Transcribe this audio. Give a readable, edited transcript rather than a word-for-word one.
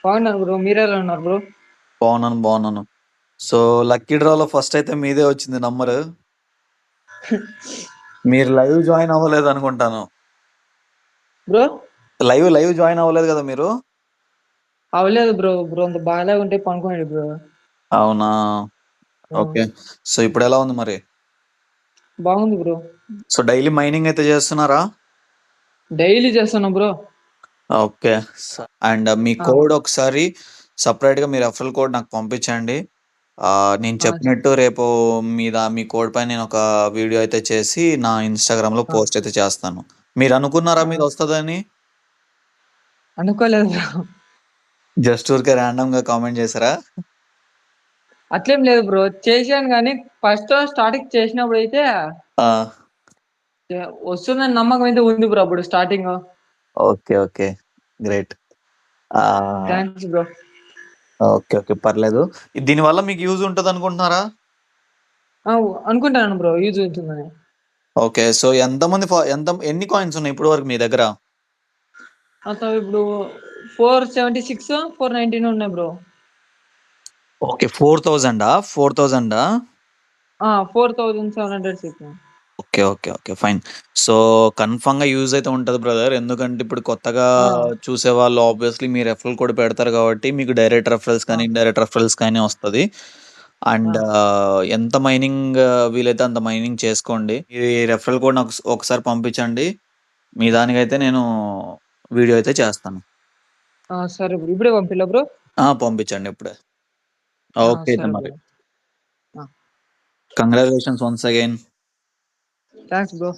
బాగున్నాను బ్రో. మీరెలా ఉన్నారు బ్రో? బాగున్నాను. సో, లక్కీ డ్రాలో ఫస్ట్ అయితే మీదే వచ్చింది నంబరు. మీరు లైవ్ జాయిన్ అవ్వలేదనుకుంటాను. బ్రో? లైవ్ జాయిన్ అవ్వలేదు గదా మీరు? అవ్వలేదు బ్రో. అంత బాగాలేకుంటే పనుకున్నాడు బ్రో. అవునా! ఆ! ఓకే. సో, ఇప్పుడెలా ఉంది మరి? బాగుంది బ్రో. సో, డైలీ మైనింగ్ అయితే చేస్తున్నారా? డైలీ చేస్తున్నా బ్రో. ఓకే. అండ్ మీ ఆ! కోడ్ ఒకసారి సెపరేట్‌గా మీ రెఫరల్ కోడ్ నాకు పంపించండి. నేను ఆ! చెప్పినట్టు రేపు మీ కోడ్ పైన నేనొక వీడియో అయితే చేసి నా ఇన్‌స్టాగ్రామ్‌లో ఆ! పోస్ట్ అయితే చేస్తాను. మీరనుకున్నారా ఆ! మీదొస్తదని? అనుకోలేదు బ్రో. జస్ట్ ఊరికే ర్యాండమ్‌గా కామెంట్ చేసారా? అట్లేం లేదు బ్రో. చేశాను గానీ స్టార్టింగ్ చేసినప్పుడైతే ఆ! వస్తుందని నమ్మకం అయితే ఉంది బ్రో అప్పుడు స్టార్టింగు. ఓకే. గ్రేట్. ఆహ్, థాంక్స్ బ్రో. ఓకే. పర్లేదు. దీనివల్ల మీకు యూజ్ ఉంటదనుకుంటున్నారా? ఆ! అనుకుంటాను బ్రో యూజ్ ఉంటుందని. ఓకే. సో, ఎన్ని కాయిన్స్ ఉన్నాయి ఇప్పటి వరకు మీ దగ్గర? ఇప్పుడు 476, 419 ఉన్నాయి bro. Okay. 4,000 4706. Okay. Fine. So, కన్ఫర్మ్‌గా యూజ్ అయితే ఉంటది బ్రదర్. ఎందుకంటే ఇప్పుడు కొత్తగా ఆ! చూసేవాళ్ళు ఆబ్వియస్‌లీ మీ రెఫరల్ కోడ్ పెడతారు కాబట్టి మీకు డైరెక్ట్ రెఫరల్స్ ఆ! కానీ, ఇండైరెక్ట్ రెఫరల్స్ కానీ వస్తది. ఆ! అండ్ ఎంత మైనింగ్ వీలైతే అంత మైనింగ్ చేసుకోండి. ఈ రెఫరల్ కోడ్ నాకు ఒకసారి పంపించండి. మీ దానికైతే నేను వీడియో అయితే చేస్తాను. ఆ! సరే బ్రో. ఇప్పుడే పంపిల్లా బ్రో? పంపించండి ఇప్పుడే. ఆ! ఓకే అయితే సరే మరి. బ్రో. ఆ! Congratulations once again. Thanks bro.